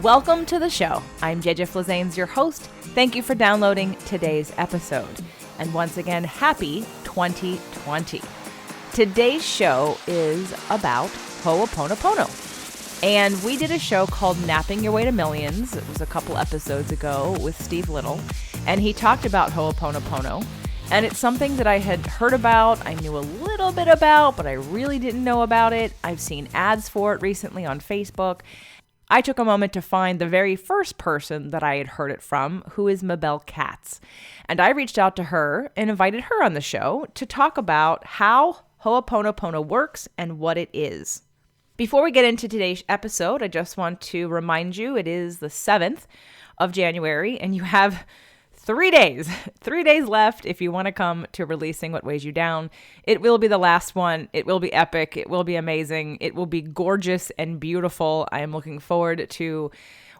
Welcome to the show. I'm JJ Flazanes, your host. Thank you for downloading today's episode. And once again, happy 2020. Today's show is about Ho'oponopono. And we did a show called Napping Your Way to Millions. It was a couple episodes ago with Steve Little. And he talked about Ho'oponopono. And it's something that I had heard about, I knew a little bit about, but I really didn't know about it. I've seen ads for it recently on Facebook. I took a moment to find the very first person that I had heard it from, who is Mabel Katz. And I reached out to her and invited her on the show to talk about how Ho'oponopono works and what it is. Before we get into today's episode, I just want to remind you it is the 7th of January and you have 3 days left if you want to come to Releasing What Weighs You Down. It will be the last one. It will be epic. It will be amazing. It will be gorgeous and beautiful. I am looking forward to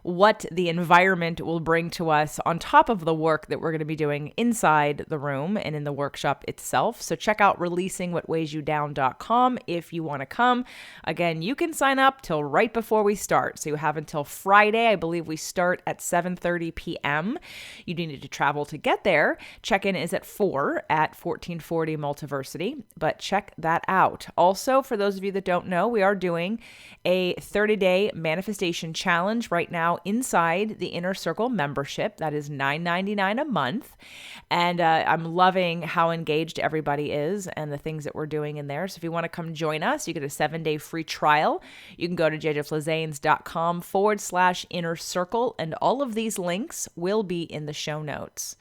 what the environment will bring to us on top of the work that we're going to be doing inside the room and in the workshop itself. So check out releasingwhatweighsyoudown.com if you want to come. Again, you can sign up till right before we start. So you have until Friday. I believe we start at 7:30 p.m. You need to travel to get there. Check-in is at 4 at 1440 Multiversity, but check that out. Also, for those of you that don't know, we are doing a 30-day manifestation challenge right now inside the Inner Circle membership. That is $9.99 a month. And I'm loving how engaged everybody is and the things that we're doing in there. So if you want to come join us, you get a 7-day free trial. You can go to jjflazanes.com/inner circle, and all of these links will be in the show notes.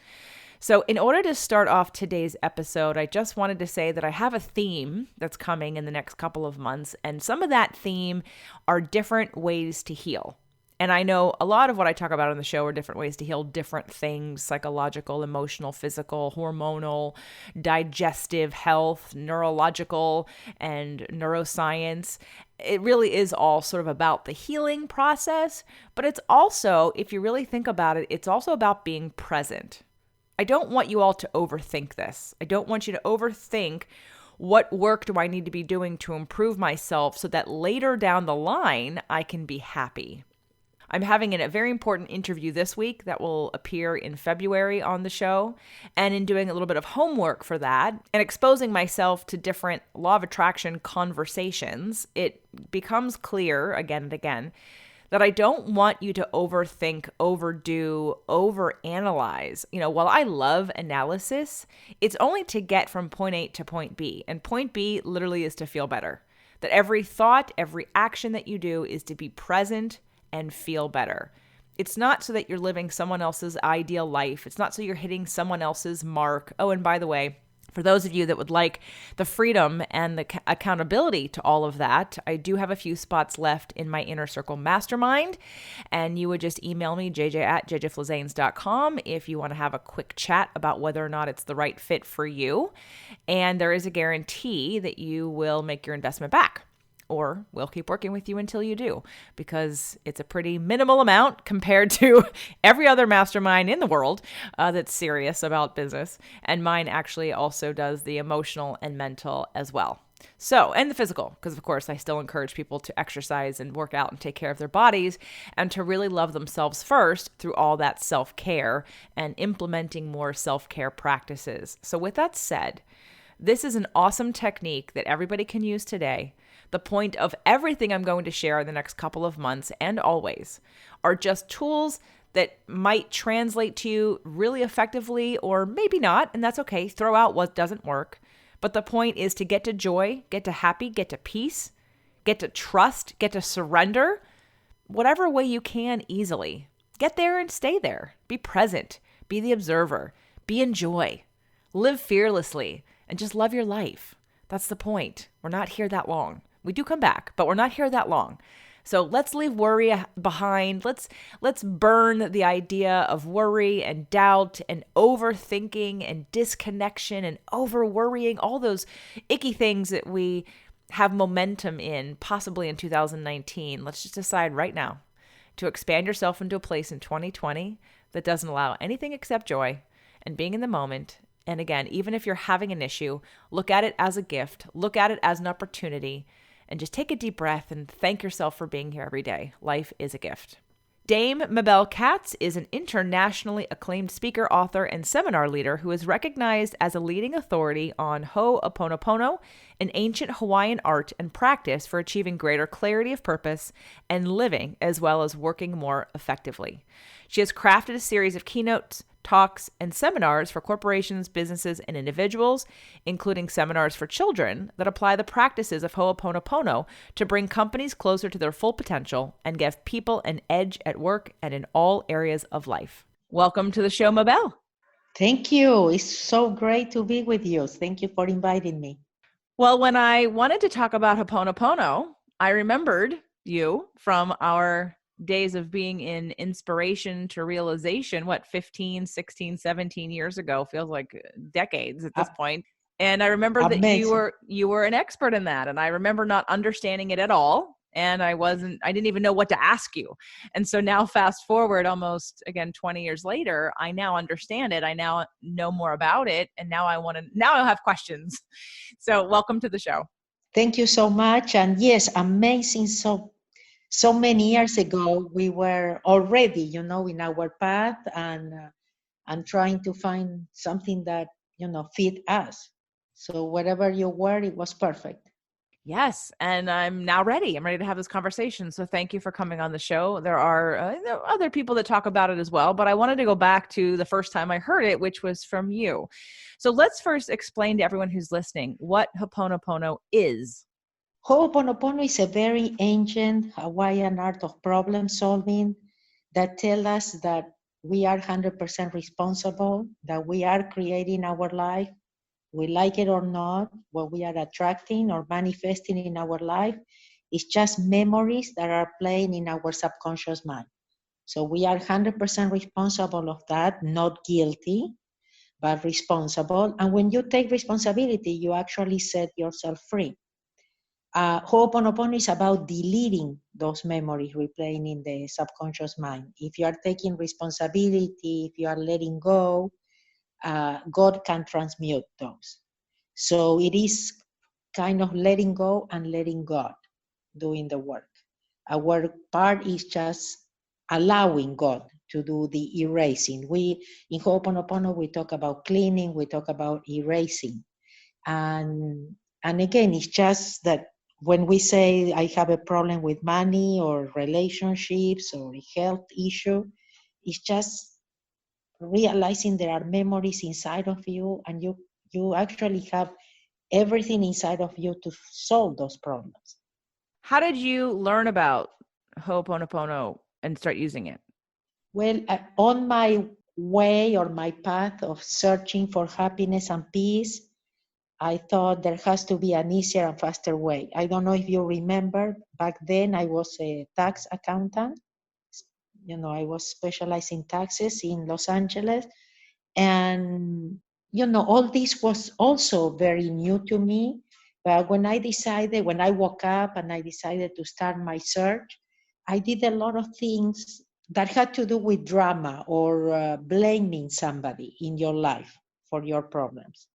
So in order to start off today's episode, I just wanted to say that I have a theme that's coming in the next couple of months, and some of that theme are different ways to heal. And I know a lot of what I talk about on the show are different ways to heal different things: psychological, emotional, physical, hormonal, digestive health, neurological, and neuroscience. It really is all sort of about the healing process, but it's also, if you really think about it, it's also about being present. I don't want you all to overthink this. I don't want you to overthink what work do I need to be doing to improve myself so that later down the line, I can be happy. I'm having a very important interview this week that will appear in February on the show. And in doing a little bit of homework for that and exposing myself to different law of attraction conversations, it becomes clear again and again that I don't want you to overthink, overdo, overanalyze. While I love analysis, it's only to get from point A to point B. And point B literally is to feel better. That every thought, every action that you do is to be present and feel better. It's not so that you're living someone else's ideal life. It's not so you're hitting someone else's mark. Oh, and by the way, for those of you that would like the freedom and the accountability to all of that, I do have a few spots left in my Inner Circle Mastermind, and you would just email me, jj@jjflazanes.com, if you want to have a quick chat about whether or not it's the right fit for you. And there is a guarantee that you will make your investment back, or we'll keep working with you until you do, because it's a pretty minimal amount compared to every other mastermind in the world that's serious about business. And mine actually also does the emotional and mental as well. So, and the physical, because of course I still encourage people to exercise and work out and take care of their bodies and to really love themselves first through all that self-care and implementing more self-care practices. So with that said, this is an awesome technique that everybody can use today. The point of everything I'm going to share in the next couple of months and always are just tools that might translate to you really effectively, or maybe not, and that's okay. Throw out what doesn't work. But the point is to get to joy, get to happy, get to peace, get to trust, get to surrender, whatever way you can easily. Get there and stay there. Be present. Be the observer. Be in joy. Live fearlessly and just love your life. That's the point. We're not here that long. We do come back, but we're not here that long. So let's leave worry behind. Let's burn the idea of worry and doubt and overthinking and disconnection and over worrying, all those icky things that we have momentum in, possibly in 2019. Let's just decide right now to expand yourself into a place in 2020 that doesn't allow anything except joy and being in the moment. And again, even if you're having an issue, look at it as a gift, look at it as an opportunity, and just take a deep breath and thank yourself for being here every day. Life is a gift. Dame Mabel Katz is an internationally acclaimed speaker, author, and seminar leader who is recognized as a leading authority on Ho'oponopono, an ancient Hawaiian art and practice for achieving greater clarity of purpose and living, as well as working more effectively. She has crafted a series of keynotes, talks, and seminars for corporations, businesses, and individuals, including seminars for children that apply the practices of Ho'oponopono to bring companies closer to their full potential and give people an edge at work and in all areas of life. Welcome to the show, Mabel. Thank you. It's so great to be with you. Thank you for inviting me. Well, when I wanted to talk about Ho'oponopono, I remembered you from our days of being in inspiration to realization, 15, 16, 17 years ago, feels like decades at this point. And I remember that Amazing. you were an expert in that. And I remember not understanding it at all. And I didn't even know what to ask you. And so now fast forward almost again 20 years later, I now understand it. I now know more about it. And now I have questions. So welcome to the show. Thank you so much. And yes, amazing. So many years ago, we were already, in our path and trying to find something that, fit us. So wherever you were, it was perfect. Yes, and I'm now ready. I'm ready to have this conversation. So thank you for coming on the show. There are other people that talk about it as well, but I wanted to go back to the first time I heard it, which was from you. So let's first explain to everyone who's listening what Ho'oponopono is. Ho'oponopono is a very ancient Hawaiian art of problem solving that tells us that we are 100% responsible, that we are creating our life. We like it or not, what we are attracting or manifesting in our life is just memories that are playing in our subconscious mind. So we are 100% responsible of that, not guilty, but responsible. And when you take responsibility, you actually set yourself free. Ho'oponopono is about deleting those memories replaying in the subconscious mind. If you are taking responsibility, if you are letting go, God can transmute those. So it is kind of letting go and letting God doing the work. Our part is just allowing God to do the erasing. In Ho'oponopono, we talk about cleaning, we talk about erasing. And again, it's just that when we say I have a problem with money or relationships or a health issue, it's just realizing there are memories inside of you and you actually have everything inside of you to solve those problems. How did you learn about Ho'oponopono and start using it? Well, on my way or my path of searching for happiness and peace, I thought there has to be an easier and faster way. I don't know if you remember, back then I was a tax accountant. I was specialized in taxes in Los Angeles. And, all this was also very new to me. But when I woke up and I decided to start my search, I did a lot of things that had to do with drama or blaming somebody in your life for your problems.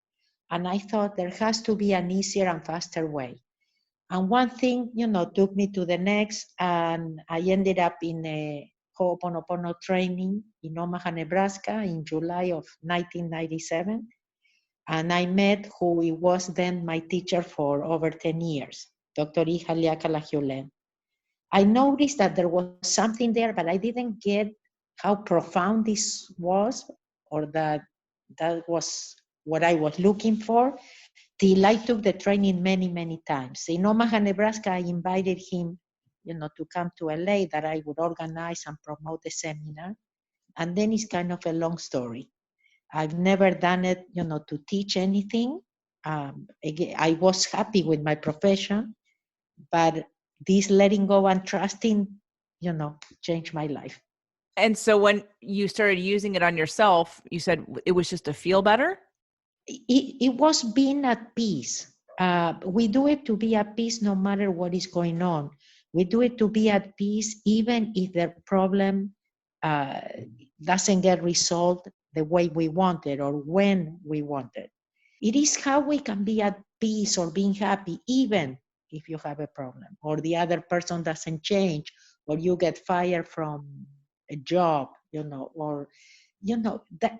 And I thought there has to be an easier and faster way. And one thing, took me to the next, and I ended up in a Ho'oponopono training in Omaha, Nebraska in July of 1997. And I met who was then my teacher for over 10 years, Dr. Ihalia Kalahiulen. I noticed that there was something there, but I didn't get how profound this was or that was what I was looking for till I took the training many, many times. In Omaha, Nebraska, I invited him, to come to LA that I would organize and promote the seminar. And then it's kind of a long story. I've never done it, to teach anything. Again, I was happy with my profession, but this letting go and trusting, changed my life. And so when you started using it on yourself, you said it was just to feel better? It was being at peace. We do it to be at peace no matter what is going on. We do it to be at peace even if the problem uh, doesn't get resolved the way we want it or when we want it. It is how we can be at peace or being happy even if you have a problem or the other person doesn't change or you get fired from a job, or,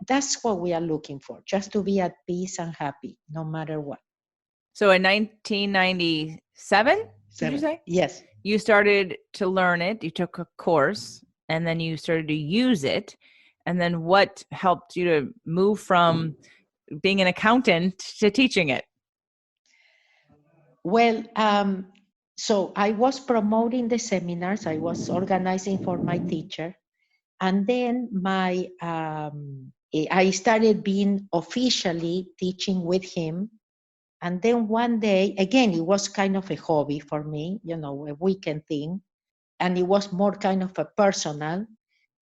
that's what we are looking for, just to be at peace and happy, no matter what. So in 1997, did you Seven. say? Yes. You started to learn it, you took a course, and then you started to use it. And then what helped you to move from being an accountant to teaching it? Well, so I was promoting the seminars, I was organizing for my teacher. And then I started being officially teaching with him. And then one day, again, it was kind of a hobby for me, a weekend thing. And it was more kind of a personal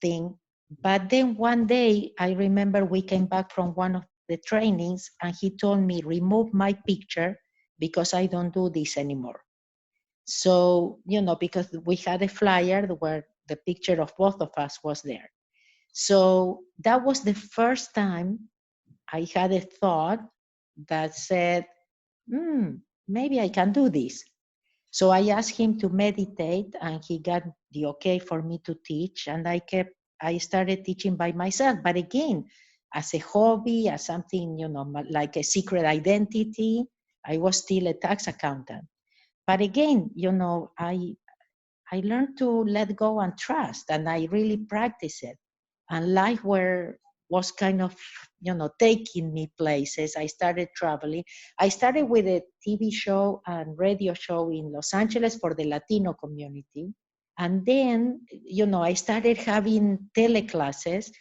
thing. But then one day, I remember we came back from one of the trainings and he told me, remove my picture because I don't do this anymore. So, because we had a flyer where the picture of both of us was there. So that was the first time I had a thought that said, maybe I can do this. So I asked him to meditate and he got the okay for me to teach. And I started teaching by myself. But again, as a hobby, as something, like a secret identity, I was still a tax accountant. But again, I learned to let go and trust, and I really practice it. And life was kind of, taking me places. I started traveling. I started with a TV show and radio show in Los Angeles for the Latino community. And then, I started having teleclasses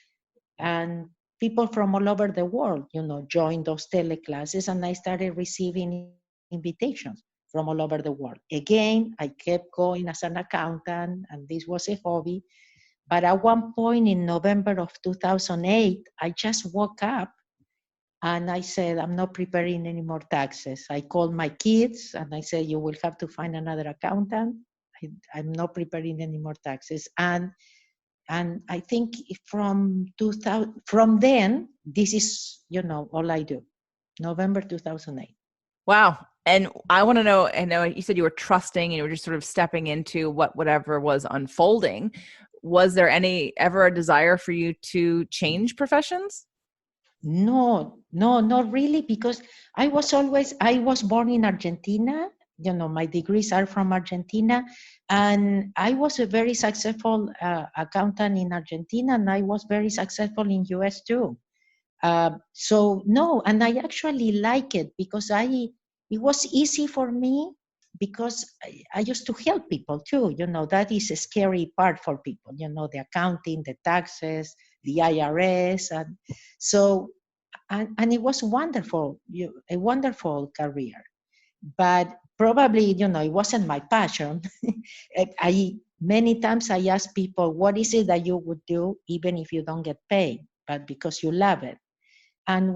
and people from all over the world, joined those teleclasses and I started receiving invitations from all over the world. Again, I kept going as an accountant and this was a hobby. But at one point in November of 2008, I just woke up and I said, I'm not preparing any more taxes. I called my kids and I said, you will have to find another accountant. I'm not preparing any more taxes. And I think from 2000, from then, this is, all I do. November 2008. Wow. And I want to know, I know you said you were trusting and you were just sort of stepping into whatever was unfolding. Was there ever a desire for you to change professions? No, no, not really, because I was born in Argentina. My degrees are from Argentina, and I was a very successful accountant in Argentina, and I was very successful in US too. So no, and I actually like it because it was easy for me because I used to help people too. That is a scary part for people. The accounting, the taxes, the IRS, and so and it was wonderful, a wonderful career. But probably, it wasn't my passion. I many times I ask people, what is it that you would do even if you don't get paid, but because you love it? And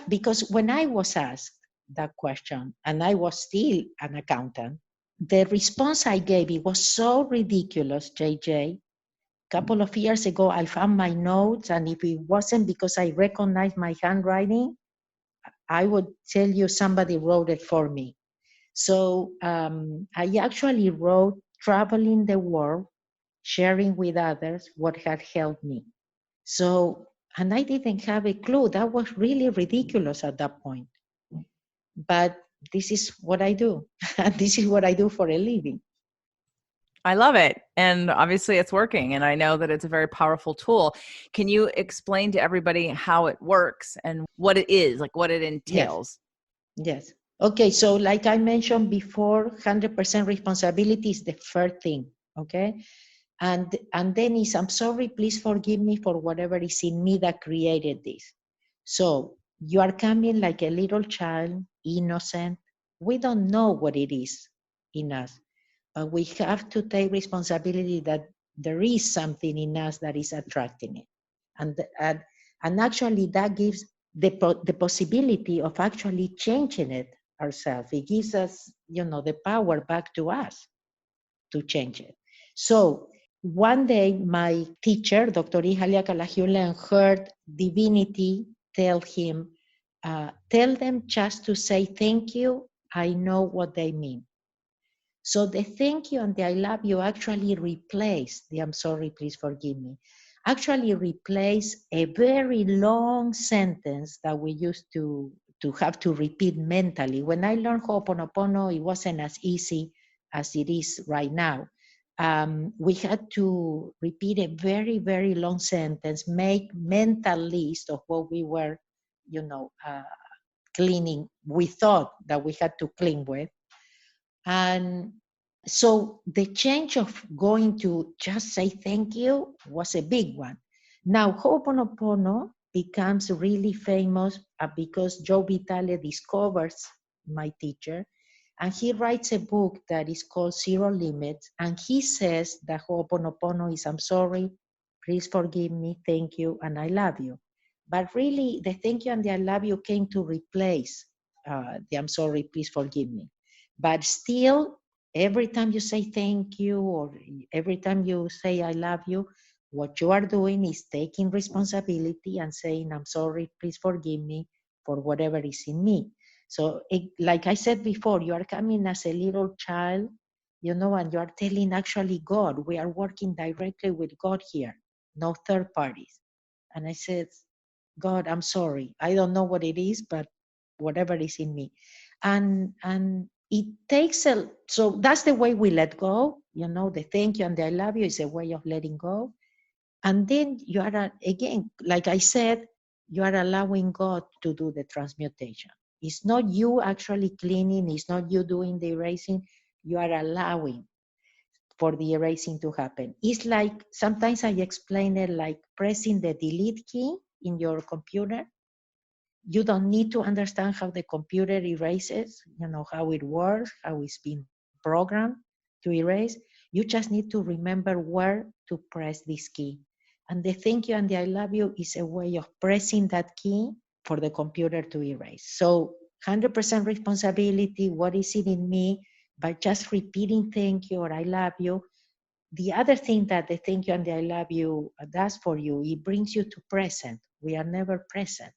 because when I was asked that question, and I was still an accountant, the response I gave, it was so ridiculous, JJ. A couple of years ago, I found my notes, and if it wasn't because I recognized my handwriting, I would tell you somebody wrote it for me. So I actually wrote traveling the world, sharing with others what had helped me. So, and I didn't have a clue. That was really ridiculous at that point. But this is what I do. And this is what I do for a living. I love it. And obviously it's working. And I know that it's a very powerful tool. Can you explain to everybody how it works and what it is, like what it Yes, entails? yes. Okay, so like I mentioned before, 100% responsibility is the first thing, okay? And then is, I'm sorry, please forgive me for whatever is in me that created this. So you are coming like a little child, innocent. We don't know what it is in us, but we have to take responsibility that there is something in us that is attracting it. And, and, and actually that gives the possibility of actually changing it ourselves. It gives us, the power back to us to change it. So one day, my teacher, Dr. Ihalia Kalahiulen, heard divinity tell him, tell them just to say thank you. I know what they mean. So the thank you and the I love you actually replaced the I'm sorry, please forgive me. actually replaced a very long sentence that we used to have to repeat mentally. When I learned Ho'oponopono, it wasn't as easy as it is right now. We had to repeat a very, very long sentence, make mental list of what we were, cleaning. We thought that we had to clean with. And so the change of going to just say thank you was a big one. Now, Ho'oponopono becomes really famous because Joe Vitale discovers my teacher, and he writes a book that is called Zero Limits, and he says that Ho'oponopono is I'm sorry, please forgive me, thank you, and I love you. But really, the thank you and the I love you came to replace the I'm sorry, please forgive me. But still, every time you say thank you or every time you say I love you, what you are doing is taking responsibility and saying, I'm sorry, please forgive me for whatever is in me. So, like I said before, you are coming as a little child, and you are telling actually God, we are working directly with God here, no third parties. And I said, God, I'm sorry. I don't know what it is, but whatever is in me. And it takes so that's the way we let go. The thank you and the I love you is a way of letting go. And then you are, again, like I said, you are allowing God to do the transmutation. It's not you actually cleaning, it's not you doing the erasing, you are allowing for the erasing to happen. It's like, sometimes I explain it like pressing the delete key in your computer. You don't need to understand how the computer erases, how it works, how it's been programmed to erase. You just need to remember where to press this key. And the thank you and the I love you is a way of pressing that key for the computer to erase. So 100% responsibility, what is it in me? By just repeating thank you or I love you. The other thing that the thank you and the I love you does for you, it brings you to present. We are never present.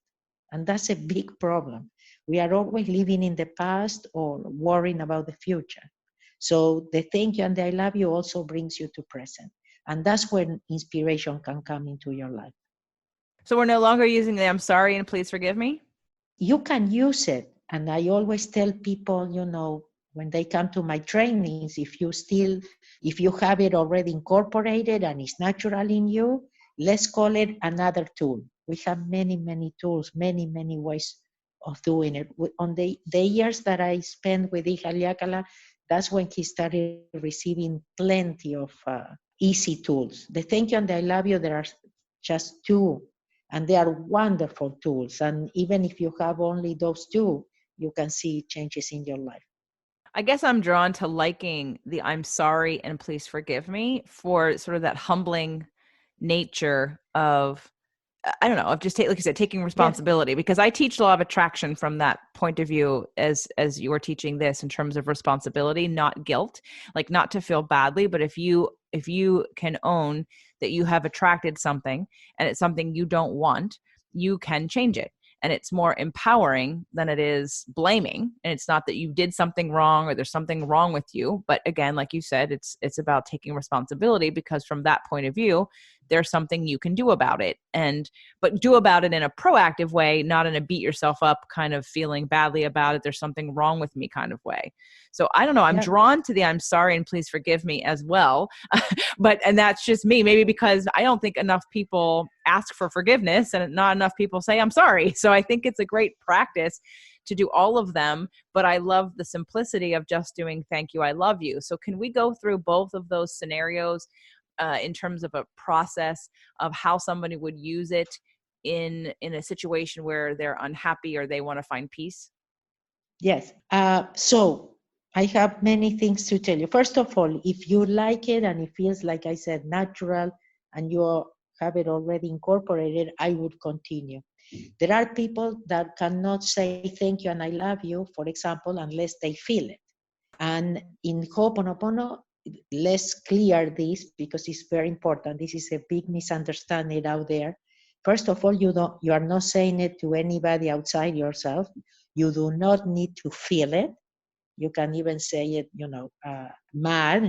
And that's a big problem. We are always living in the past or worrying about the future. So the thank you and the I love you also brings you to present. And that's when inspiration can come into your life. So we're no longer using the I'm sorry and please forgive me? You can use it. And I always tell people, when they come to my trainings, if you have it already incorporated and it's natural in you, let's call it another tool. We have many, many tools, many, many ways of doing it. On the years that I spent with Ihaliakala, that's when he started receiving plenty of easy tools. The thank you and the I love you, there are just two, and they are wonderful tools. And even if you have only those two, you can see changes in your life. I guess I'm drawn to liking the I'm sorry and please forgive me for sort of that humbling nature of, I don't know, of just like you said, taking Yes. responsibility, because I teach a lot of attraction from that point of view as you are teaching this in terms of responsibility, not guilt, like not to feel badly, but if you can own that you have attracted something and it's something you don't want, you can change it. And it's more empowering than it is blaming. And it's not that you did something wrong or there's something wrong with you, but again, like you said, it's about taking responsibility, because from that point of view, there's something you can do about it. But do about it in a proactive way, not in a beat yourself up kind of feeling badly about it, there's something wrong with me kind of way. So I don't know, I'm Yeah. drawn to the I'm sorry and please forgive me as well. And that's just me, maybe because I don't think enough people ask for forgiveness and not enough people say I'm sorry. So I think it's a great practice to do all of them, but I love the simplicity of just doing thank you, I love you. So can we go through both of those scenarios in terms of a process of how somebody would use it in a situation where they're unhappy or they want to find peace? Yes. So I have many things to tell you. First of all, if you like it and it feels, like I said, natural, and you have it already incorporated, I would continue. There are people that cannot say thank you and I love you, for example, unless they feel it. And in Ho'oponopono, let's clear this because it's very important. This is a big misunderstanding out there. First of all, you are not saying it to anybody outside yourself. You do not need to feel it. You can even say it, mad,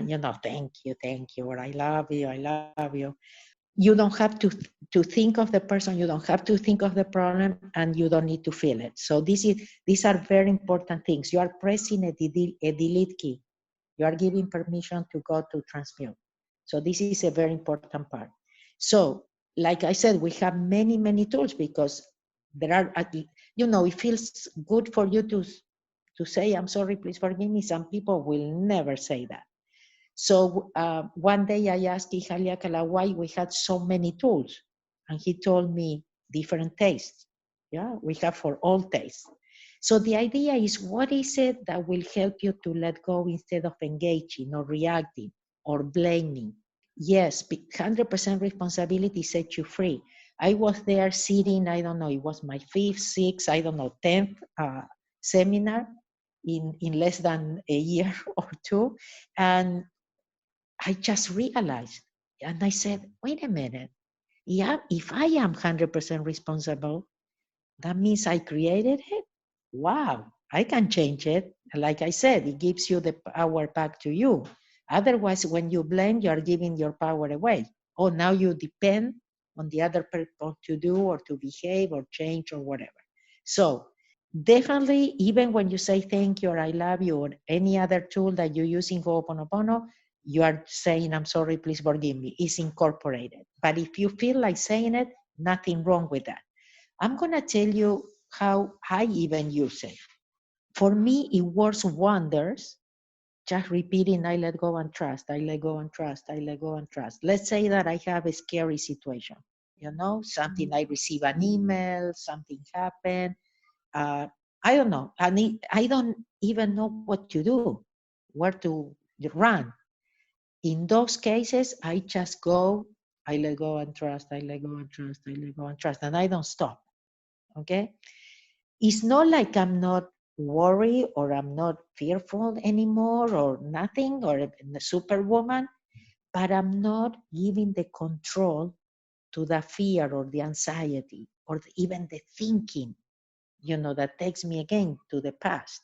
thank you, or I love you, I love you. You don't have to think of the person, you don't have to think of the problem, and you don't need to feel it. So these are very important things. You are pressing a delete key. You are giving permission to God to transmute. So this is a very important part. So, like I said, we have many tools, because there are, it feels good for you to say, I'm sorry, please forgive me. Some people will never say that. So one day I asked Ihaliakala why we had so many tools. And he told me different tastes. Yeah, we have for all tastes. So the idea is, what is it that will help you to let go instead of engaging or reacting or blaming? Yes, 100% responsibility sets you free. I was there sitting, I don't know, it was my fifth, sixth, I don't know, 10th seminar in less than a year or two. And I just realized, and I said, wait a minute, yeah, if I am 100% responsible, that means I created it? Wow, I can change it. Like I said, it gives you the power back to you. Otherwise, when you blame, you are giving your power away. Oh, now you depend on the other person to do or to behave or change or whatever. So definitely, even when you say thank you or I love you or any other tool that you use in Ho'oponopono, you are saying, I'm sorry, please forgive me. It's incorporated. But if you feel like saying it, nothing wrong with that. I'm going to tell you how I even use it. For me, it works wonders just repeating, I let go and trust, I let go and trust, I let go and trust. Let's say that I have a scary situation, something, I receive an email, something happened. Uh, I don't know. I don't even know what to do, where to run. In those cases, I just go, I let go and trust, I let go and trust, I let go and trust, and I don't stop. Okay? It's not like I'm not worried or I'm not fearful anymore or nothing or a superwoman, but I'm not giving the control to the fear or the anxiety or even the thinking, that takes me again to the past.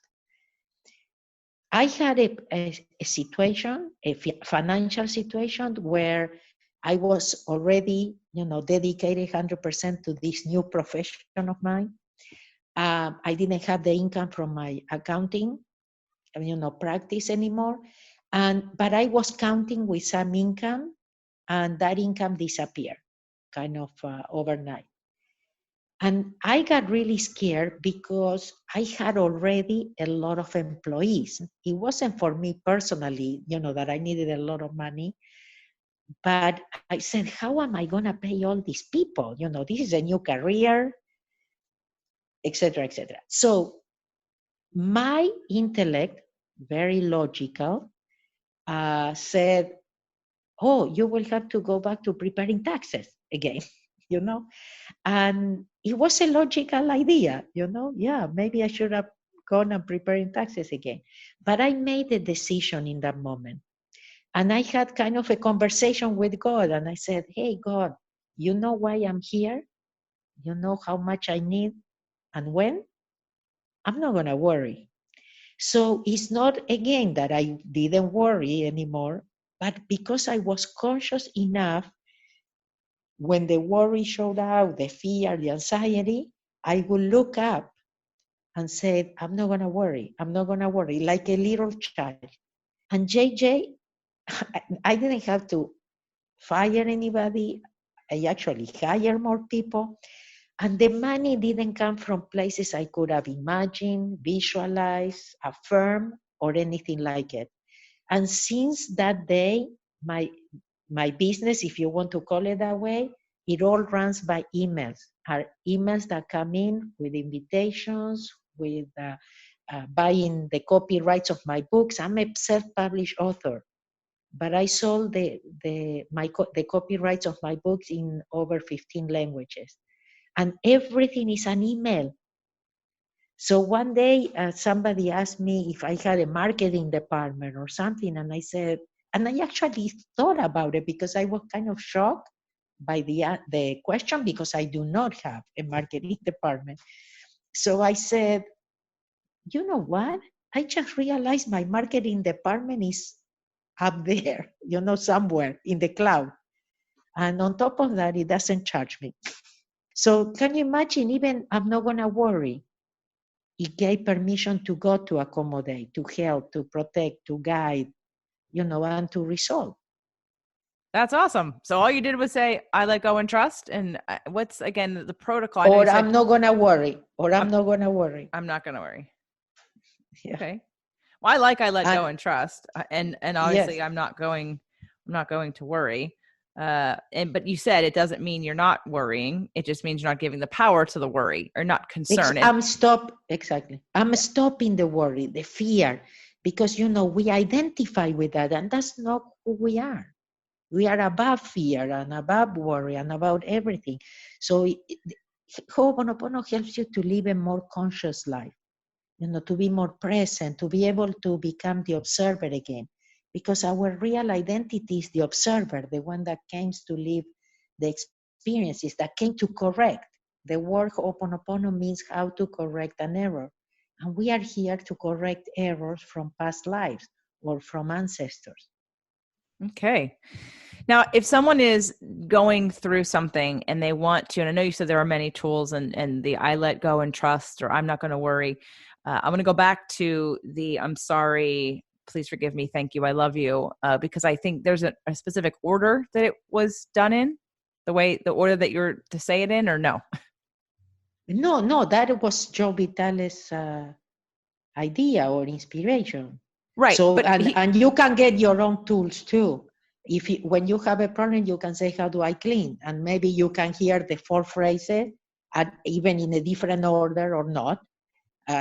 I had a situation, a financial situation where I was already, dedicated 100% to this new profession of mine. I didn't have the income from my accounting, practice anymore. But I was counting with some income, and that income disappeared kind of overnight. And I got really scared because I had already a lot of employees. It wasn't for me personally, that I needed a lot of money. But I said, how am I going to pay all these people? This is a new career, etc., etc. So my intellect, very logical, said, oh, you will have to go back to preparing taxes again, you know? And it was a logical idea, yeah, maybe I should have gone and preparing taxes again. But I made a decision in that moment. And I had kind of a conversation with God, and I said, hey, God, you know why I'm here? You know how much I need and when? I'm not going to worry. So it's not, again, that I didn't worry anymore, but because I was conscious enough when the worry showed up, the fear, the anxiety, I would look up and say, I'm not going to worry. I'm not going to worry, like a little child. And JJ, I didn't have to fire anybody. I actually hired more people. And the money didn't come from places I could have imagined, visualized, affirmed, or anything like it. And since that day, my business, if you want to call it that way, it all runs by emails. Are emails that come in with invitations, with buying the copyrights of my books. I'm a self-published author, but I sold the copyrights of my books in over 15 languages, and everything is an email. So one day somebody asked me if I had a marketing department or something, and I said, and I actually thought about it because I was kind of shocked by the question, because I do not have a marketing department. So I said, you know what? I just realized my marketing department is up there, somewhere in the cloud. And on top of that, it doesn't charge me. So can you imagine, even I'm not going to worry. It gave permission to God to accommodate, to help, to protect, to guide, and to resolve. That's awesome. So all you did was say, I let go and trust. And what's, again, the protocol? I know you Or said, I'm not going to worry. Or I'm I'm, not going to worry. I'm not going to worry. Yeah. Okay. Well, I let go And and trust. And yes. obviously I'm not going to worry. But you said it doesn't mean you're not worrying. It just means you're not giving the power to the worry or not concern. And Exactly. I'm yeah. stopping the worry, the fear, because we identify with that, and that's not who we are. We are above fear and above worry and about everything. So Ho'oponopono helps you to live a more conscious life, to be more present, to be able to become the observer again. Because our real identity is the observer, the one that came to live the experiences, that came to correct. The word Ho'oponopono means how to correct an error. And we are here to correct errors from past lives or from ancestors. Okay. Now, if someone is going through something and they want to, and I know you said there are many tools and the I let go and trust, or I'm not going to worry. I'm going to go back to the I'm sorry, please forgive me, thank you, I love you, because I think there's a specific order that it was done in, the order that you're to say it in, or no? No, that was Joe Vitale's idea or inspiration. Right. So, But and you can get your own tools too. When you have a problem, you can say, how do I clean? And maybe you can hear the 4 phrases, and even in a different order or not.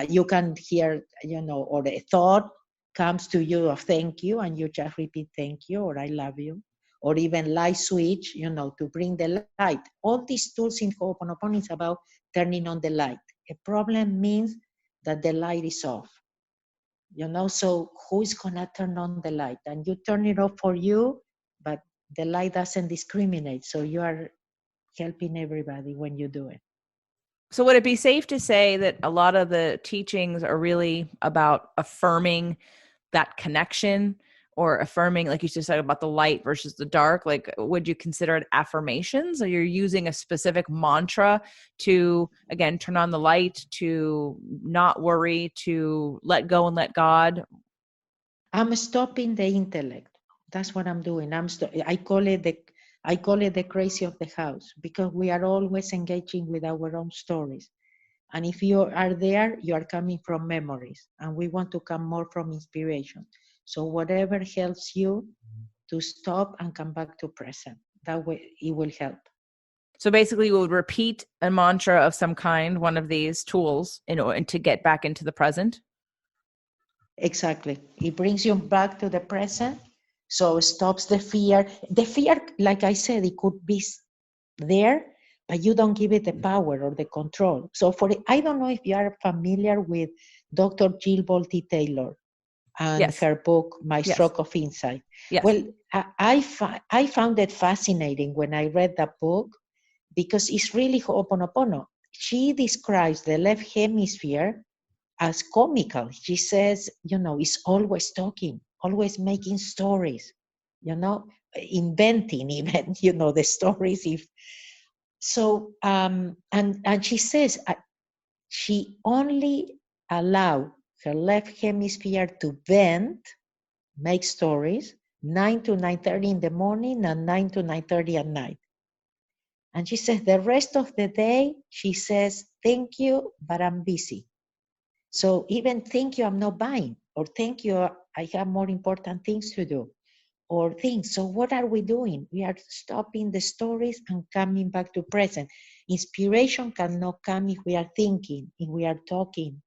You can hear, or a thought comes to you of thank you, and you just repeat thank you or I love you, or even light switch, to bring the light. All these tools in Ho'oponopono is about turning on the light. A problem means that the light is off, so who is going to turn on the light? And you turn it off for you, but the light doesn't discriminate. So you are helping everybody when you do it. so would it be safe to say that a lot of the teachings are really about affirming that connection, or affirming, like you just said, about the light versus the dark? Like, would you consider it affirmations, or you're using a specific mantra to, again, turn on the light, to not worry, to let go and let God? I'm stopping the intellect. That's what I'm doing. I call it the crazy of the house, because we are always engaging with our own stories. And if you are there, you are coming from memories, and we want to come more from inspiration. So whatever helps you to stop and come back to present, that way it will help. So basically, we would repeat a mantra of some kind, one of these tools, in order to get back into the present. Exactly. It brings you back to the present. So it stops the fear. The fear, like I said, it could be there, but you don't give it the power or the control. So I don't know if you are familiar with Dr. Jill Bolte Taylor and Yes. her book, My Yes. Stroke of Insight. Yes. Well, I found it fascinating when I read that book, because it's really Ho'oponopono. She describes the left hemisphere as comical. She says, it's always talking, always making stories, inventing even, the stories. If so, and she says she only allow her left hemisphere to vent, make stories, 9 to 9:30 in the morning and 9 to 9:30 at night. And she says the rest of the day, she says, thank you, but I'm busy. So even thank you, I'm not buying, or thank you, I have more important things to do, or things. So what are we doing? We are stopping the stories and coming back to present. Inspiration cannot come if we are thinking, if we are talking,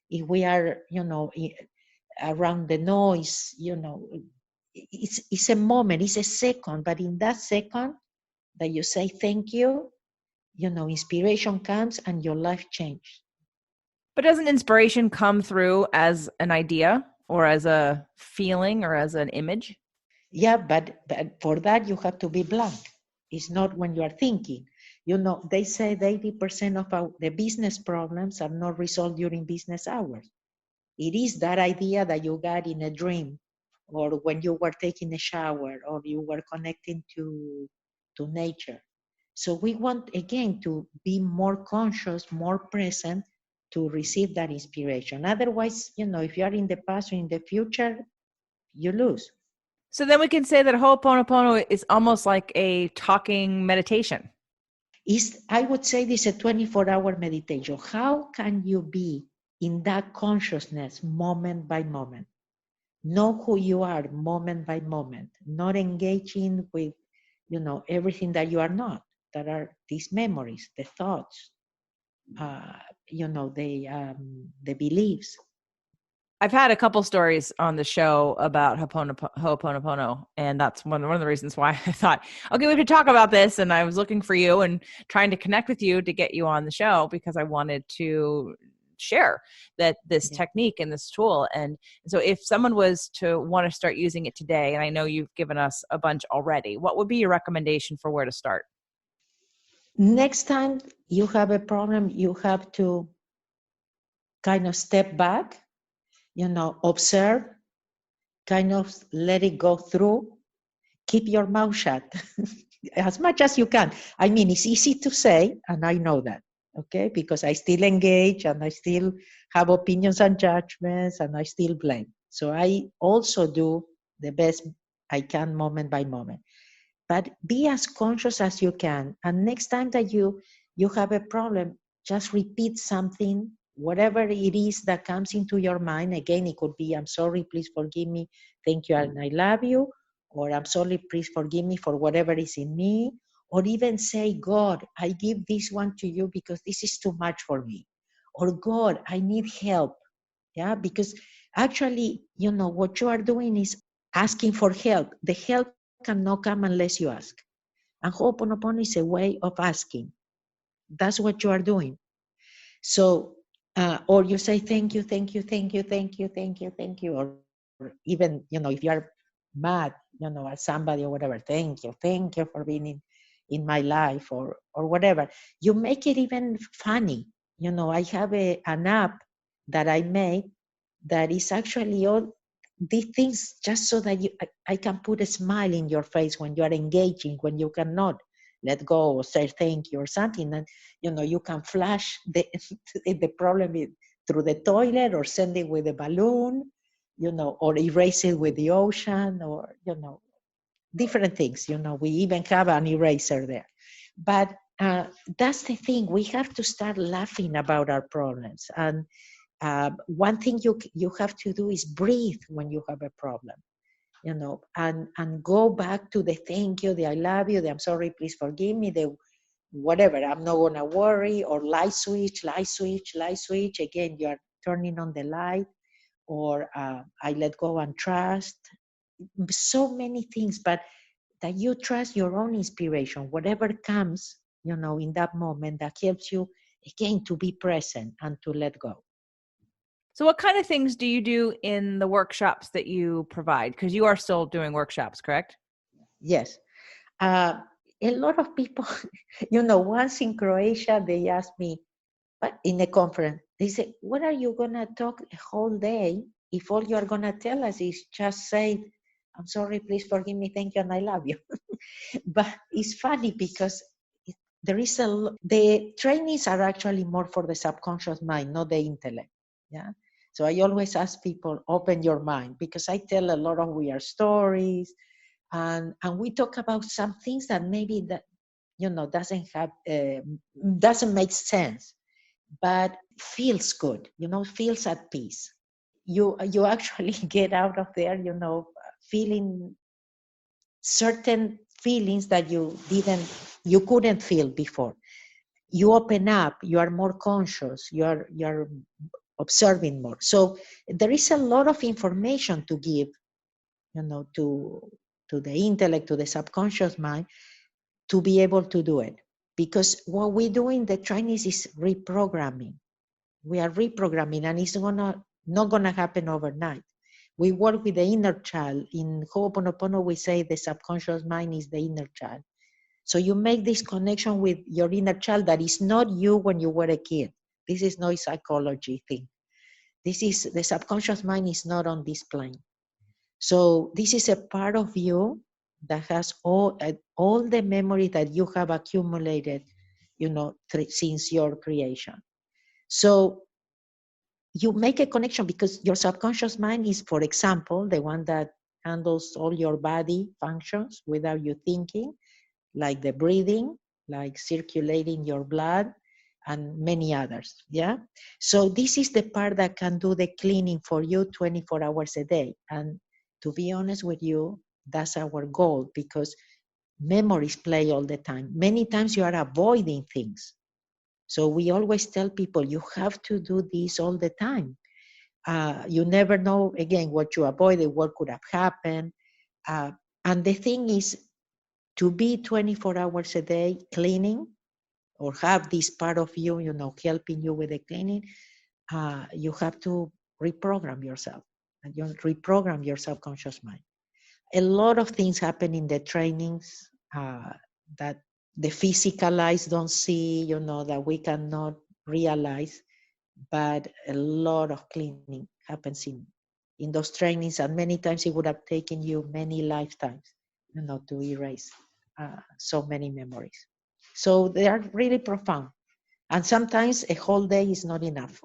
if we are, around the noise, it's a moment, it's a second, but in that second that you say thank you, inspiration comes and your life changes. But doesn't inspiration come through as an idea, or as a feeling, or as an image? Yeah, but for that you have to be blank. It's not when you are thinking. They say that 80% of the business problems are not resolved during business hours. It is that idea that you got in a dream, or when you were taking a shower, or you were connecting to to nature. So we want, again, to be more conscious, more present to receive that inspiration. Otherwise, if you are in the past or in the future, you lose. So then we can say that Ho'oponopono is almost like a talking meditation. I would say this is a 24-hour meditation. How can you be in that consciousness moment by moment? Know who you are moment by moment, not engaging with, everything that you are not, that are these memories, the thoughts, uh, the beliefs. I've had a couple stories on the show about Ho'oponopono, and that's one of the reasons why I thought, okay, we could talk about this. And I was looking for you and trying to connect with you to get you on the show because I wanted to share that this technique and this tool. And so if someone was to want to start using it today, and I know you've given us a bunch already, what would be your recommendation for where to start? Next time you have a problem, you have to kind of step back, observe, kind of let it go through, keep your mouth shut as much as you can. I mean, it's easy to say, and I know that, okay, because I still engage and I still have opinions and judgments and I still blame. So I also do the best I can moment by moment. But be as conscious as you can. And next time that you have a problem, just repeat something, whatever it is that comes into your mind. Again, it could be, I'm sorry, please forgive me, thank you, and I love you. Or I'm sorry, please forgive me for whatever is in me. Or even say, God, I give this one to you because this is too much for me. Or God, I need help. Yeah, because actually, what you are doing is asking for help. The help cannot come unless you ask. And Ho'oponopono is a way of asking. That's what you are doing. So, or you say, thank you, thank you, thank you, thank you, thank you, thank you. Or even, if you are mad, at somebody or whatever, thank you for being in my life or whatever. You make it even funny. I have an app that I made that is actually all these things just so that I can put a smile in your face when you are engaging, when you cannot let go or say thank you or something. And, you can flash the problem through the toilet or send it with a balloon, or erase it with the ocean or, different things. We even have an eraser there. But that's the thing. We have to start laughing about our problems. And one thing you have to do is breathe when you have a problem, and go back to the thank you, the I love you, the I'm sorry, please forgive me, the whatever, I'm not gonna worry, or light switch, light switch, light switch. Again, you are turning on the light, or I let go and trust. So many things, but that you trust your own inspiration, whatever comes, in that moment that helps you again to be present and to let go. So what kind of things do you do in the workshops that you provide? Because you are still doing workshops, correct? Yes. A lot of people, once in Croatia, they asked me, but in a conference, they say, what are you going to talk a whole day if all you're going to tell us is just say, I'm sorry, please forgive me, thank you, and I love you. But it's funny because there is the trainings are actually more for the subconscious mind, not the intellect. Yeah. So I always ask people, open your mind, because I tell a lot of weird stories, and we talk about some things that maybe that doesn't make sense, but feels good, feels at peace. You actually get out of there, feeling certain feelings that you couldn't feel before. You open up, you are more conscious, you're observing more. So there is a lot of information to give, to the intellect, to the subconscious mind, to be able to do it. Because what we do in the Chinese is reprogramming. We are reprogramming, and it's not gonna happen overnight. We work with the inner child. In Ho'oponopono, we say the subconscious mind is the inner child. So you make this connection with your inner child that is not you when you were a kid. This is no psychology thing. This is the subconscious mind is not on this plane. So this is a part of you that has all the memory that you have accumulated, since your creation. So you make a connection because your subconscious mind is, for example, the one that handles all your body functions without you thinking, like the breathing, like circulating your blood, and many others. Yeah. So this is the part that can do the cleaning for you 24 hours a day. And to be honest with you, that's our goal, because memories play all the time. Many times you are avoiding things. So we always tell people you have to do this all the time. You never know, again, what you avoided, what could have happened. Uh, and the thing is, to be 24 hours a day cleaning, or have this part of you, helping you with the cleaning, you have to reprogram yourself. And you reprogram your subconscious mind. A lot of things happen in the trainings that the physical eyes don't see, that we cannot realize, but a lot of cleaning happens in those trainings, and many times it would have taken you many lifetimes, to erase so many memories. So they are really profound, and sometimes a whole day is not enough.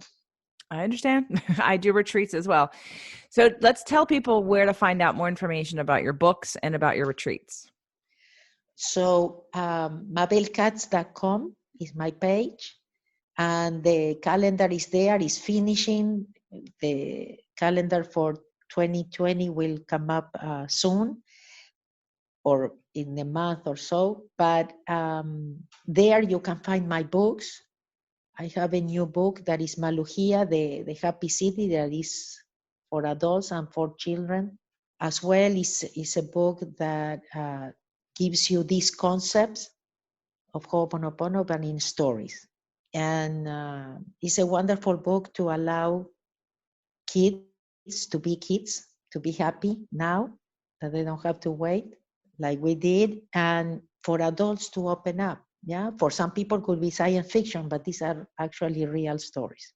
I understand. I do retreats as well. So let's tell people where to find out more information about your books and about your retreats. So mabelcats.com is my page, and the calendar is there, is finishing. The calendar for 2020 will come up soon, or in a month or so. But there you can find my books. I have a new book that is Malujia, the Happy City, that is for adults and for children. As well, is a book that gives you these concepts of Ho'oponopono, but in stories. And it's a wonderful book to allow kids to be happy now, that they don't have to wait like we did, and for adults to open up. Yeah, for some people it could be science fiction, but these are actually real stories.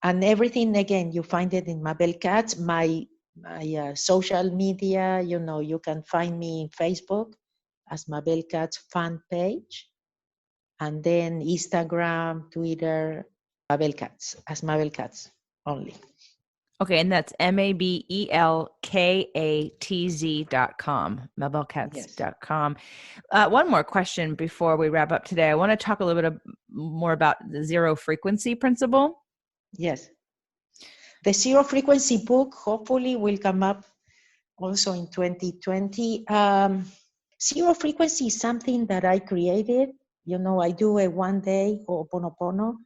And everything, again, you find it in Mabel Katz. My social media, you can find me in Facebook as Mabel Katz fan page, and then Instagram, Twitter, Mabel Katz, as Mabel Katz only. Okay, and that's mabelkatz.com, Yes. mabelkatz.com. One more question before we wrap up today. I want to talk a little bit more about the zero frequency principle. Yes. The zero frequency book hopefully will come up also in 2020. Zero frequency is something that I created. I do a 1 day Ho'oponopono,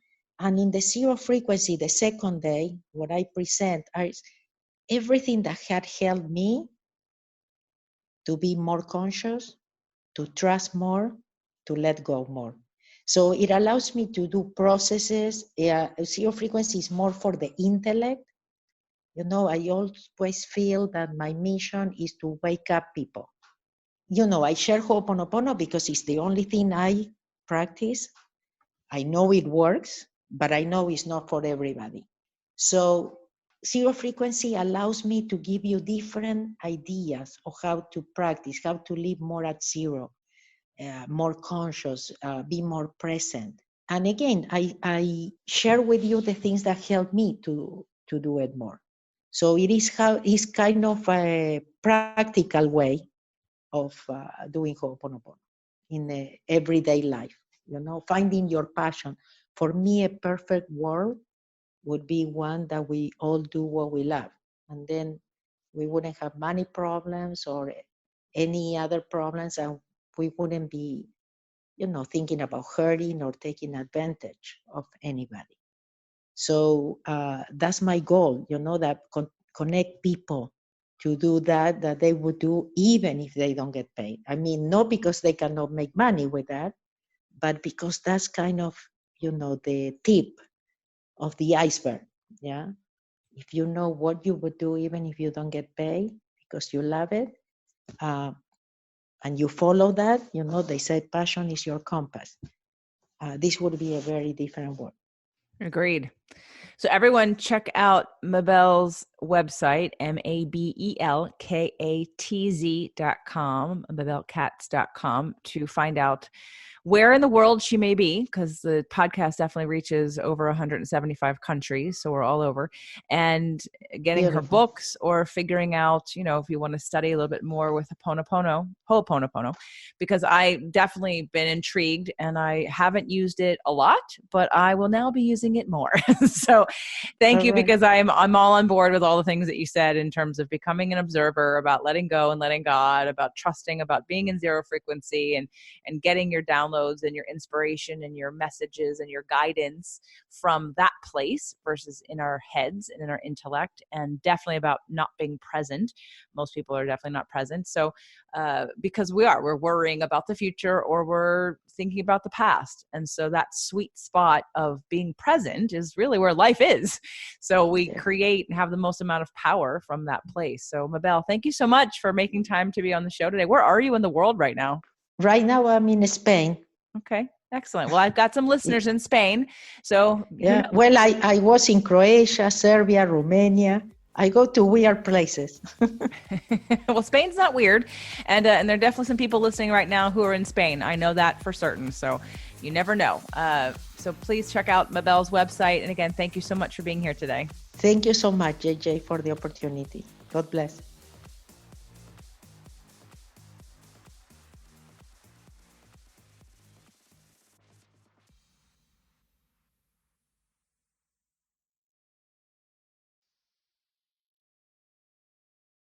and in the zero frequency, the second day, what I present is everything that had helped me to be more conscious, to trust more, to let go more. So it allows me to do processes. Zero frequency is more for the intellect. I always feel that my mission is to wake up people. I share Ho'oponopono because it's the only thing I practice. I know it works, but I know it's not for everybody. So zero frequency allows me to give you different ideas of how to practice, how to live more at zero, more conscious, be more present. And again, I share with you the things that help me to do it more. So it's kind of a practical way of doing Ho'oponopono in everyday life. Finding your passion. For me, a perfect world would be one that we all do what we love, and then we wouldn't have money problems or any other problems, and we wouldn't be, thinking about hurting or taking advantage of anybody. So that's my goal, that connect people to do that they would do even if they don't get paid. I mean, not because they cannot make money with that, but because that's kind of, the tip of the iceberg. Yeah. If you know what you would do even if you don't get paid because you love it, uh, and you follow that, they say passion is your compass. This would be a very different world. Agreed. So everyone check out Mabel's website, mabelkatz.com, mabelkatz.com, to find out where in the world she may be, because the podcast definitely reaches over 175 countries, so we're all over, and getting her Beautiful. books, or figuring out, if you want to study a little bit more with Ho'oponopono, because I definitely been intrigued, and I haven't used it a lot, but I will now be using it more. So thank you, All right. because I'm all on board with all the things that you said in terms of becoming an observer, about letting go and letting God, about trusting, about being in zero frequency, and getting your downloads and your inspiration and your messages and your guidance from that place versus in our heads and in our intellect, and definitely about not being present. Most people are definitely not present. So because we're worrying about the future, or we're thinking about the past. And so that sweet spot of being present is really where life is. So we create and have the most amount of power from that place. So Mabel, thank you so much for making time to be on the show today. Where are you in the world right now? Right now I'm in Spain. Okay, excellent. Well, I've got some listeners in Spain. So yeah. Well, I was in Croatia, Serbia, Romania. I go to weird places. Well, Spain's not weird. And there are definitely some people listening right now who are in Spain. I know that for certain. So you never know. So please check out Mabel's website. And again, thank you so much for being here today. Thank you so much, JJ, for the opportunity. God bless.